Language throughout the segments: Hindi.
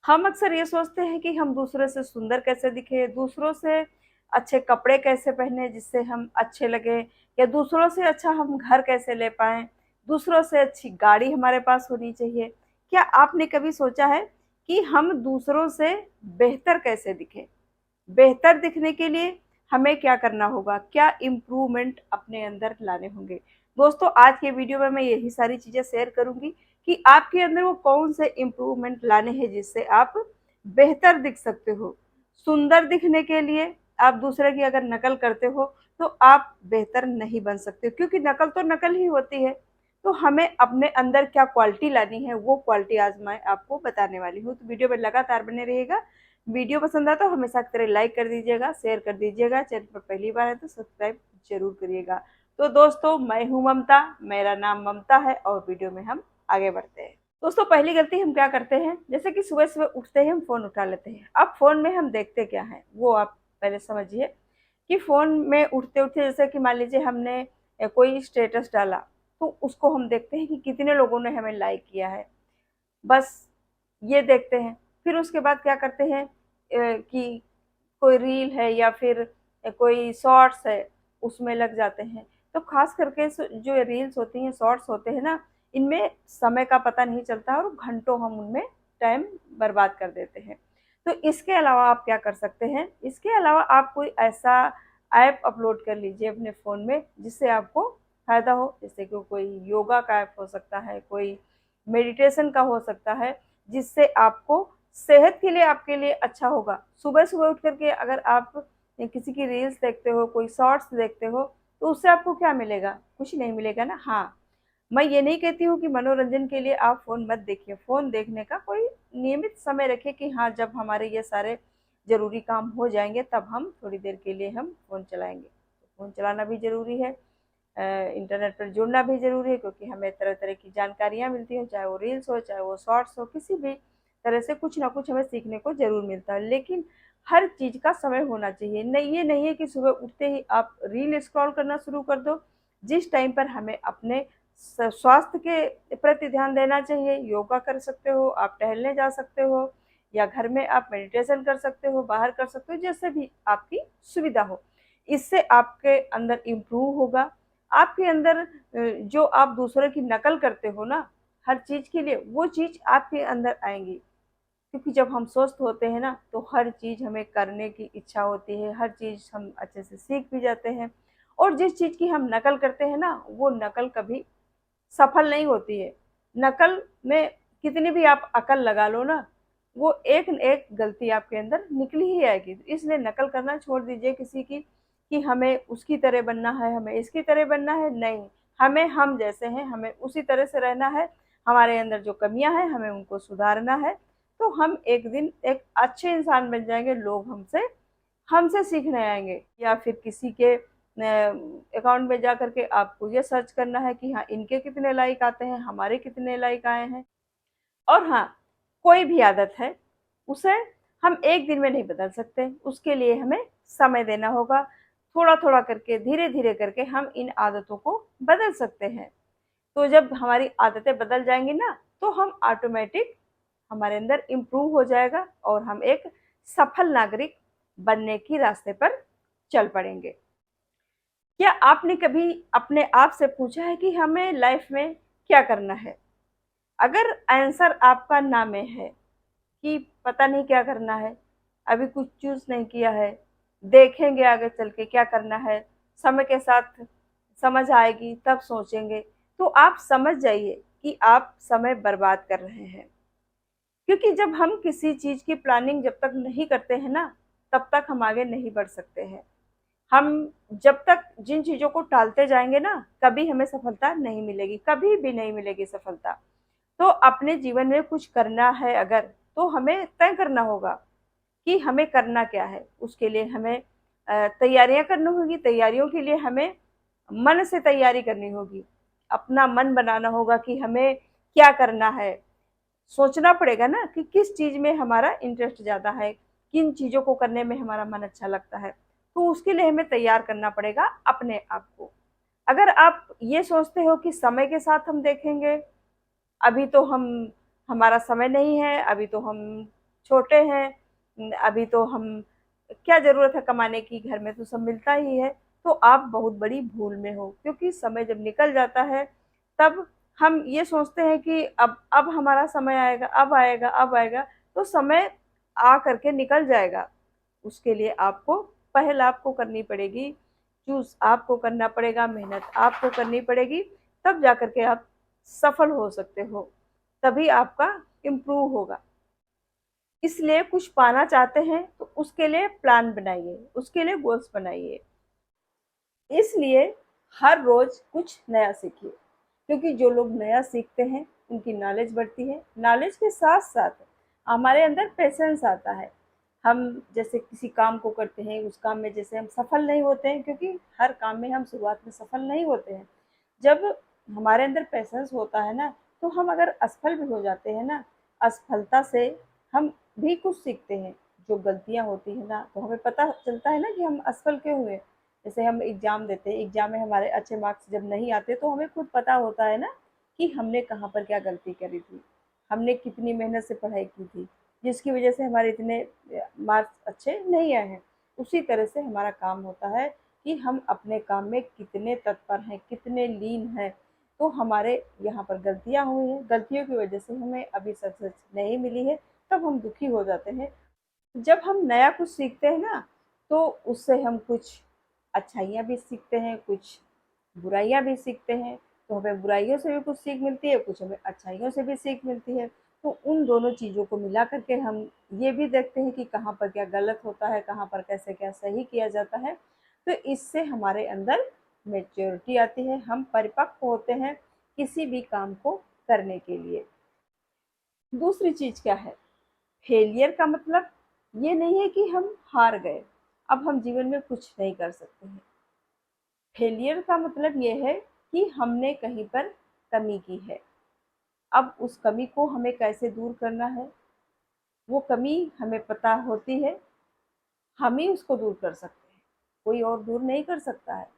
हम अक्सर ये सोचते हैं कि हम दूसरे से सुंदर कैसे दिखे, दूसरों से अच्छे कपड़े कैसे पहने जिससे हम अच्छे लगे, या दूसरों से अच्छा हम घर कैसे ले पाएँ, दूसरों से अच्छी गाड़ी हमारे पास होनी चाहिए। क्या आपने कभी सोचा है कि हम दूसरों से बेहतर कैसे दिखें? बेहतर दिखने के लिए हमें क्या करना होगा? क्या इम्प्रूवमेंट अपने अंदर लाने होंगे? दोस्तों, आज के वीडियो में मैं यही सारी चीज़ें शेयर करूँगी कि आपके अंदर वो कौन से इम्प्रूवमेंट लाने हैं जिससे आप बेहतर दिख सकते हो। सुंदर दिखने के लिए आप दूसरे की अगर नकल करते हो तो आप बेहतर नहीं बन सकते, क्योंकि नकल तो नकल ही होती है। तो हमें अपने अंदर क्या क्वालिटी लानी है वो क्वालिटी आज मैं आपको बताने वाली हूँ। तो वीडियो में लगातार बने रहिएगा। वीडियो पसंद आता तो हमेशा की तरह लाइक कर दीजिएगा, शेयर कर दीजिएगा। चैनल पर पहली बार है तो सब्सक्राइब जरूर करिएगा। तो दोस्तों, मैं हूं ममता, मेरा नाम ममता है और वीडियो में हम आगे बढ़ते हैं। दोस्तों, पहली गलती हम क्या करते हैं, जैसे कि सुबह सुबह उठते ही हम फोन उठा लेते हैं। अब फोन में हम देखते क्या है वो आप पहले समझिए कि फोन में उठते उठते जैसे कि मान लीजिए हमने कोई स्टेटस डाला, तो उसको हम देखते हैं कि कितने लोगों ने हमें लाइक किया है। बस ये देखते हैं। फिर उसके बाद क्या करते हैं कि कोई रील है या फिर कोई शॉर्ट्स है, उसमें लग जाते हैं। तो खास करके जो रील्स होती हैं, शॉर्ट्स होते हैं ना, इनमें समय का पता नहीं चलता और घंटों हम उनमें टाइम बर्बाद कर देते हैं। तो इसके अलावा आप क्या कर सकते हैं, इसके अलावा आप कोई ऐसा ऐप अपलोड कर लीजिए अपने फ़ोन में जिससे आपको फ़ायदा हो। जैसे कि कोई योगा का ऐप हो सकता है, कोई मेडिटेशन का हो सकता है, जिससे आपको सेहत के लिए आपके लिए अच्छा होगा। सुबह-सुबह उठ कर के अगर आप किसी की रील्स देखते हो, कोई शॉर्ट्स देखते हो, तो उससे आपको क्या मिलेगा? कुछ नहीं मिलेगा ना। हाँ, मैं ये नहीं कहती हूँ कि मनोरंजन के लिए आप फ़ोन मत देखिए। फ़ोन देखने का कोई नियमित समय रखें कि हाँ, जब हमारे ये सारे ज़रूरी काम हो जाएँगे, तब हम थोड़ी देर के लिए हम फ़ोन चलाएँगे। फ़ोन चलाना भी ज़रूरी है। इंटरनेट पर जुड़ना भी ज़रूरी है, क्योंकि हमें तरह-तरह की जानकारियाँ मिलती हैं, चाहे वो रील्स हो, चाहे वो शॉर्ट्स हो, किसी भी तरह से कुछ ना कुछ हमें सीखने को ज़रूर मिलता है। लेकिन हर चीज़ का समय होना चाहिए। नहीं, ये नहीं है कि सुबह उठते ही आप रील स्क्रॉल करना शुरू कर दो। जिस टाइम पर हमें अपने स्वास्थ्य के प्रति ध्यान देना चाहिए, योगा कर सकते हो, आप टहलने जा सकते हो, या घर में आप मेडिटेशन कर सकते हो, बाहर कर सकते हो, जैसे भी आपकी सुविधा हो। इससे आपके अंदर इम्प्रूव होगा। आपके अंदर जो आप दूसरों की नकल करते हो ना, हर चीज़ के लिए, वो चीज़ आपके अंदर आएँगी। क्योंकि जब हम स्वस्थ होते हैं ना, तो हर चीज़ हमें करने की इच्छा होती है, हर चीज़ हम अच्छे से सीख भी जाते हैं। और जिस चीज़ की हम नकल करते हैं ना, वो नकल कभी सफल नहीं होती है। नकल में कितनी भी आप अकल लगा लो ना, वो एक न एक गलती आपके अंदर निकली ही आएगी। तो इसलिए नकल करना छोड़ दीजिए किसी की, कि हमें उसकी तरह बनना है, हमें इसकी तरह बनना है, नहीं। हमें हम जैसे हैं, हमें उसी तरह से रहना है। हमारे अंदर जो कमियाँ हैं, हमें उनको सुधारना है। तो हम एक दिन एक अच्छे इंसान बन जाएँगे, लोग हमसे हमसे सीखने आएँगे। या फिर किसी के अकाउंट में जा कर के आपको ये सर्च करना है कि हाँ, इनके कितने लाइक आते हैं, हमारे कितने लाइक आए हैं। और हाँ, कोई भी आदत है, उसे हम एक दिन में नहीं बदल सकते, उसके लिए हमें समय देना होगा। थोड़ा-थोड़ा करके, धीरे-धीरे करके हम इन आदतों को बदल सकते हैं। तो जब हमारी आदतें बदल जाएँगी ना, तो हम ऑटोमैटिक हमारे अंदर इम्प्रूव हो जाएगा और हम एक सफल नागरिक बनने की रास्ते पर चल पड़ेंगे। क्या आपने कभी अपने आप से पूछा है कि हमें लाइफ में क्या करना है? अगर आंसर आपका ना में है कि पता नहीं क्या करना है, अभी कुछ चूज़ नहीं किया है, देखेंगे आगे चल के क्या करना है, समय के साथ समझ आएगी तब सोचेंगे, तो आप समझ जाइए कि आप समय बर्बाद कर रहे हैं। क्योंकि जब हम किसी चीज़ की प्लानिंग जब तक नहीं करते हैं ना, तब तक हम आगे नहीं बढ़ सकते हैं। हम जब तक जिन चीज़ों को टालते जाएँगे ना, कभी हमें सफलता नहीं मिलेगी, कभी भी नहीं मिलेगी सफलता। तो अपने जीवन में कुछ करना है अगर, तो हमें तय करना होगा कि हमें करना क्या है। उसके लिए हमें तैयारियाँ करनी होगी, तैयारियों के लिए हमें मन से तैयारी करनी होगी। अपना मन बनाना होगा कि हमें क्या करना है। सोचना पड़ेगा ना कि किस चीज़ में हमारा इंटरेस्ट ज़्यादा है, किन चीज़ों को करने में हमारा मन अच्छा लगता है। तो उसके लिए हमें तैयार करना पड़ेगा अपने आप को। अगर आप ये सोचते हो कि समय के साथ हम देखेंगे, अभी तो हमारा समय नहीं है, अभी तो हम छोटे हैं, अभी तो हम क्या ज़रूरत है कमाने की, घर में तो सब मिलता ही है। तो आप बहुत बड़ी भूल में हो, क्योंकि समय जब निकल जाता है तब हम ये सोचते हैं कि अब हमारा समय आएगा, अब आएगा, अब आएगा। तो समय आ करके निकल जाएगा। उसके लिए आपको पहल आपको करनी पड़ेगी, चूज़ आपको करना पड़ेगा, मेहनत आपको करनी पड़ेगी, तब जा कर के आप सफल हो सकते हो, तभी आपका इम्प्रूव होगा। इसलिए कुछ पाना चाहते हैं तो उसके लिए प्लान बनाइए, उसके लिए गोल्स बनाइए। इसलिए हर रोज कुछ नया सीखिए, क्योंकि जो लोग नया सीखते हैं उनकी नॉलेज बढ़ती है। नॉलेज के साथ साथ हमारे अंदर पेशेंस आता है। हम जैसे किसी काम को करते हैं, उस काम में जैसे हम सफल नहीं होते हैं, क्योंकि हर काम में हम शुरुआत में सफल नहीं होते हैं। जब हमारे अंदर पेशेंस होता है ना, तो हम अगर असफल भी हो जाते हैं ना, असफलता से हम भी कुछ सीखते हैं। जो गलतियां होती है ना, तो हमें पता चलता है ना कि हम असफल क्यों हुए। जैसे हम एग्जाम देते हैं, एग्जाम में हमारे अच्छे मार्क्स जब नहीं आते, तो हमें खुद पता होता है ना कि हमने कहाँ पर क्या गलती करी थी, हमने कितनी मेहनत से पढ़ाई की थी, जिसकी वजह से हमारे इतने मार्क्स अच्छे नहीं आए हैं। उसी तरह से हमारा काम होता है कि हम अपने काम में कितने तत्पर हैं, कितने लीन हैं। तो हमारे यहाँ पर गलतियाँ हुई हैं, गलतियों की वजह से हमें अभी सक्सेस नहीं मिली है, तब हम दुखी हो जाते हैं। जब हम नया कुछ सीखते हैं ना, तो उससे हम कुछ अच्छाइयाँ भी सीखते हैं, कुछ बुराइयाँ भी सीखते हैं। तो हमें बुराइयों से भी कुछ सीख मिलती है, कुछ हमें अच्छाइयों से भी सीख मिलती है। तो उन दोनों चीज़ों को मिला करके हम ये भी देखते हैं कि कहाँ पर क्या गलत होता है, कहाँ पर कैसे क्या सही किया जाता है। तो इससे हमारे अंदर मैच्योरिटी आती है, हम परिपक्व होते हैं किसी भी काम को करने के लिए। दूसरी चीज़ क्या है, फेलियर का मतलब ये नहीं है कि हम हार गए, अब हम जीवन में कुछ नहीं कर सकते हैं। फेलियर का मतलब ये है कि हमने कहीं पर कमी की है। अब उस कमी को हमें कैसे दूर करना है, वो कमी हमें पता होती है, हम ही उसको दूर कर सकते हैं, कोई और दूर नहीं कर सकता है।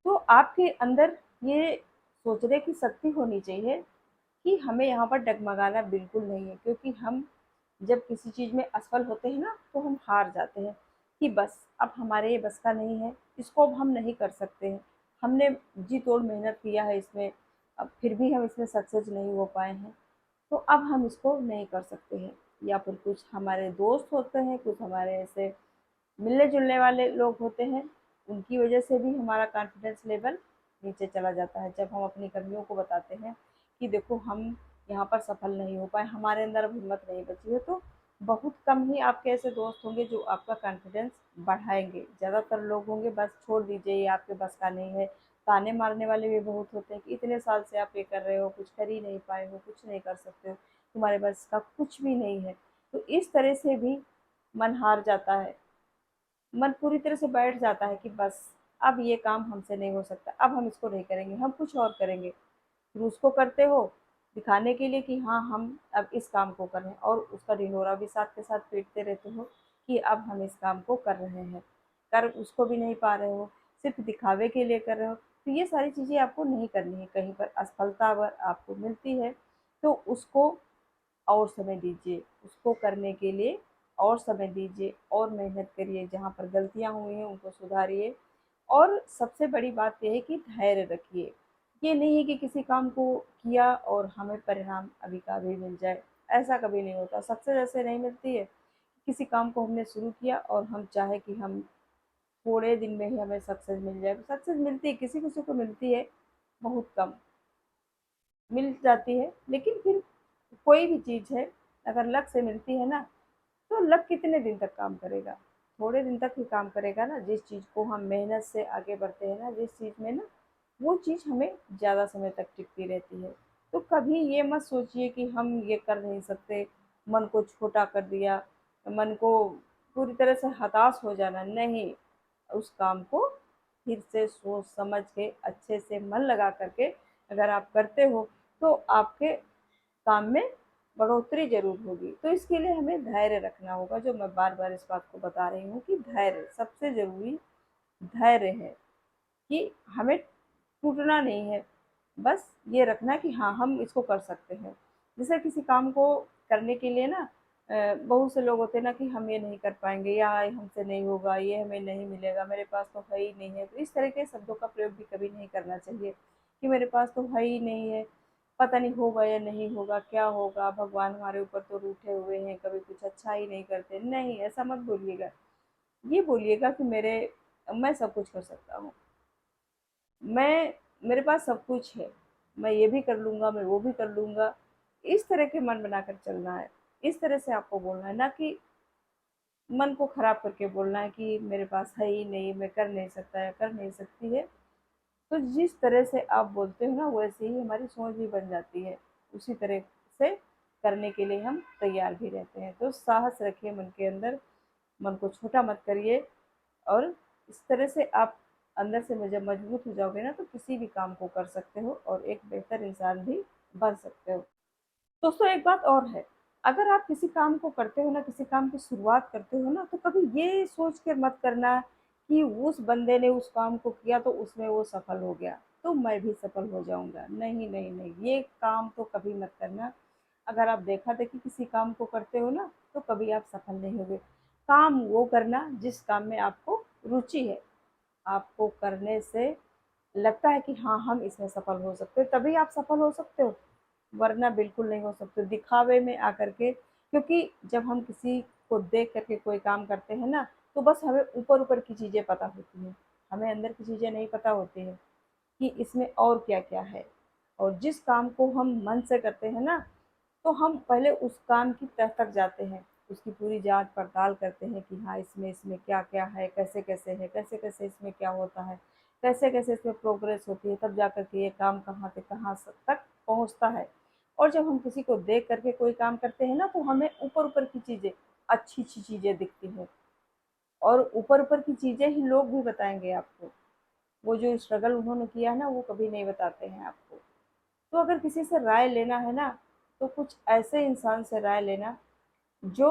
तो आपके अंदर ये सोचने की शक्ति होनी चाहिए कि हमें यहाँ पर डगमगाना बिल्कुल नहीं है, क्योंकि हम जब किसी चीज़ में असफल होते हैं ना, तो हम हार जाते हैं कि बस अब हमारे ये बस का नहीं है, इसको अब हम नहीं कर सकते हैं। हमने जी तोड़ मेहनत किया है इसमें, अब फिर भी हम इसमें सक्सेस नहीं हो पाए हैं, तो अब हम इसको नहीं कर सकते हैं। या फिर कुछ हमारे दोस्त होते हैं, कुछ हमारे ऐसे मिलने जुलने वाले लोग होते हैं, उनकी वजह से भी हमारा कॉन्फिडेंस लेवल नीचे चला जाता है। जब हम अपनी कमियों को बताते हैं कि देखो हम यहाँ पर सफल नहीं हो पाए, हमारे अंदर अब हिम्मत नहीं बची है, तो बहुत कम ही आपके ऐसे दोस्त होंगे जो आपका कॉन्फिडेंस बढ़ाएंगे। ज़्यादातर लोग होंगे बस छोड़ दीजिए, ये आपके बस का नहीं है। ताने मारने वाले भी बहुत होते हैं कि इतने साल से आप ये कर रहे हो, कुछ कर ही नहीं पाए हो, कुछ नहीं कर सकते हो, तुम्हारे बस का कुछ भी नहीं है। तो इस तरह से भी मन हार जाता है, मन पूरी तरह से बैठ जाता है कि बस अब ये काम हमसे नहीं हो सकता, अब हम इसको नहीं करेंगे, हम कुछ और करेंगे। फिर उसको करते हो दिखाने के लिए कि हाँ हम अब इस काम को कर रहे हैं, और उसका ढिंढोरा भी साथ के साथ पीटते रहते हो कि अब हम इस काम को कर रहे हैं, कर उसको भी नहीं पा रहे हो, सिर्फ दिखावे के लिए कर रहे हो। तो ये सारी चीज़ें आपको नहीं करनी है। कहीं पर असफलता अगर आपको मिलती है तो उसको और समय दीजिए, उसको करने के लिए और समय दीजिए, और मेहनत करिए, जहाँ पर गलतियाँ हुई हैं उनको सुधारिए। और सबसे बड़ी बात यह है कि धैर्य रखिए। ये नहीं है कि किसी काम को किया और हमें परिणाम अभी का अभी मिल जाए, ऐसा कभी नहीं होता। सक्सेस ऐसे नहीं मिलती है। किसी काम को हमने शुरू किया और हम चाहे कि हम थोड़े दिन में ही हमें सक्सेस मिल जाए, सक्सेस मिलती है, किसी किसी को मिलती है, बहुत कम मिल जाती है। लेकिन फिर कोई भी चीज़ है, अगर लक से मिलती है ना, तो लक कितने दिन तक काम करेगा, थोड़े दिन तक ही काम करेगा ना। जिस चीज़ को हम मेहनत से आगे बढ़ते हैं ना, जिस चीज़ में ना, वो चीज़ हमें ज़्यादा समय तक टिकती रहती है। तो कभी ये मत सोचिए कि हम ये कर नहीं सकते, मन को छोटा कर दिया, मन को पूरी तरह से हताश हो जाना नहीं। उस काम को फिर से सोच समझ के अच्छे से मन लगा करके अगर आप करते हो, तो आपके काम में बढ़ोतरी ज़रूर होगी। तो इसके लिए हमें धैर्य रखना होगा, जो मैं बार बार इस बात को बता रही हूँ कि धैर्य सबसे ज़रूरी धैर्य है, कि हमें टूटना नहीं है। बस ये रखना कि हाँ हम इसको कर सकते हैं। जैसे किसी काम को करने के लिए ना, बहुत से लोग होते हैं ना कि हम ये नहीं कर पाएंगे, या हमसे नहीं होगा, ये हमें नहीं मिलेगा, मेरे पास तो है ही नहीं है। तो इस तरह के शब्दों का प्रयोग भी कभी नहीं करना चाहिए कि मेरे पास तो है ही नहीं है, पता नहीं होगा या नहीं होगा, क्या होगा, भगवान हमारे ऊपर तो रूठे हुए हैं, कभी कुछ अच्छा ही नहीं करते। नहीं, ऐसा मत बोलिएगा। ये बोलिएगा कि मैं सब कुछ कर सकता हूँ, मैं मेरे पास सब कुछ है, मैं ये भी कर लूँगा, मैं वो भी कर लूँगा। इस तरह के मन बनाकर चलना है, इस तरह से आपको बोलना है, ना कि मन को खराब करके बोलना है कि मेरे पास है ही नहीं, मैं कर नहीं सकता या कर नहीं सकती है। तो जिस तरह से आप बोलते हो ना, वैसे ही हमारी सोच भी बन जाती है, उसी तरह से करने के लिए हम तैयार भी रहते हैं। तो साहस रखिए मन के अंदर, मन को छोटा मत करिए, और इस तरह से आप अंदर से जब मजबूत हो जाओगे ना, तो किसी भी काम को कर सकते हो और एक बेहतर इंसान भी बन सकते हो। दोस्तों, एक बात और है, अगर आप किसी काम को करते हो ना, किसी काम की शुरुआत करते हो ना, तो कभी ये सोच कर मत करना कि उस बंदे ने उस काम को किया तो उसमें वो सफल हो गया तो मैं भी सफल हो जाऊंगा। नहीं नहीं नहीं, ये काम तो कभी मत करना। अगर आप देखा देखी किसी काम को करते हो ना, तो कभी आप सफल नहीं होगे। काम वो करना जिस काम में आपको रुचि है, आपको करने से लगता है कि हाँ, हम इसमें सफल हो सकते हैं, तभी आप सफल हो सकते हो, वरना बिल्कुल नहीं हो सकते दिखावे में आकर के। क्योंकि जब हम किसी को देख करके कोई काम करते हैं ना, तो बस हमें ऊपर ऊपर की चीज़ें पता होती हैं, हमें अंदर की चीज़ें नहीं पता होती हैं कि इसमें और क्या क्या है। और जिस काम को हम मन से करते हैं ना, तो हम पहले उस काम की तह तक जाते हैं, उसकी पूरी जांच पड़ताल करते हैं कि हाँ, इसमें इसमें क्या क्या है, कैसे कैसे है, कैसे कैसे इसमें क्या होता है, कैसे कैसे इसमें प्रोग्रेस होती है, तब जा कर के ये काम कहाँ से कहाँ तक पहुँचता है। और जब हम किसी को देख करके कोई काम करते हैं ना, तो हमें ऊपर ऊपर की चीज़ें, अच्छी अच्छी चीज़ें दिखती हैं, और ऊपर ऊपर की चीज़ें ही लोग भी बताएंगे आपको। वो जो स्ट्रगल उन्होंने किया है ना, वो कभी नहीं बताते हैं आपको। तो अगर किसी से राय लेना है ना, तो कुछ ऐसे इंसान से राय लेना जो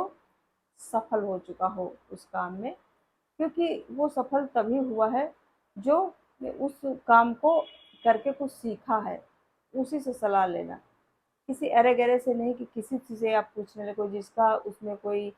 सफल हो चुका हो उस काम में, क्योंकि वो सफल तभी हुआ है जो उस काम को करके कुछ सीखा है। उसी से सलाह लेना, किसी अरे गहरे से नहीं कि किसी से आप पूछने लगो जिसका उसमें कोई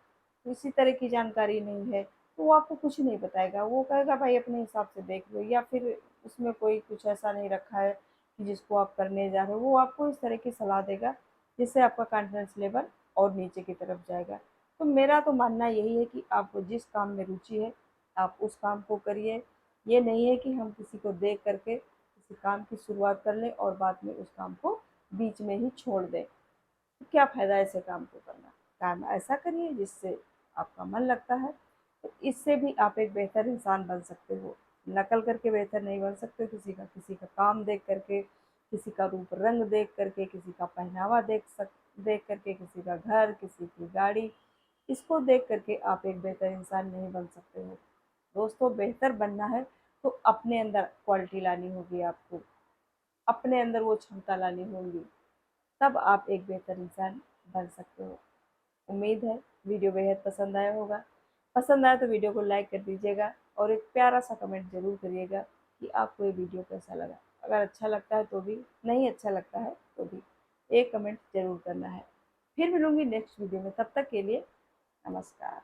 किसी तरह की जानकारी नहीं है, तो वो आपको कुछ नहीं बताएगा। वो कहेगा भाई अपने हिसाब से देख लो, या फिर उसमें कोई कुछ ऐसा नहीं रखा है कि जिसको आप करने जा रहे हो। वो आपको इस तरह की सलाह देगा जिससे आपका कॉन्फिडेंस लेवल और नीचे की तरफ जाएगा। तो मेरा तो मानना यही है कि आपको जिस काम में रुचि है, आप उस काम को करिए। ये नहीं है कि हम किसी को देख करके किसी काम की शुरुआत कर लें और बाद में उस काम को बीच में ही छोड़ दें। तो क्या फ़ायदा ऐसे काम को करना। काम ऐसा करिए जिससे आपका मन लगता है, तो इससे भी आप एक बेहतर इंसान बन सकते हो। नकल करके बेहतर नहीं बन सकते, किसी का काम देख करके, किसी का रूप रंग देख करके, किसी का पहनावा देख करके, किसी का घर, किसी की गाड़ी, इसको देख करके आप एक बेहतर इंसान नहीं बन सकते हो। दोस्तों, बेहतर बनना है तो अपने अंदर क्वालिटी लानी होगी आपको, अपने अंदर वो क्षमता लानी होगी, तब आप एक बेहतर इंसान बन सकते हो। उम्मीद है वीडियो बेहद पसंद आया होगा। पसंद आया तो वीडियो को लाइक कर दीजिएगा और एक प्यारा सा कमेंट ज़रूर करिएगा कि आपको ये वीडियो कैसा लगा। अगर अच्छा लगता है तो भी, नहीं अच्छा लगता है तो भी एक कमेंट ज़रूर करना है। फिर मिलूंगी नेक्स्ट वीडियो में, तब तक के लिए नमस्कार।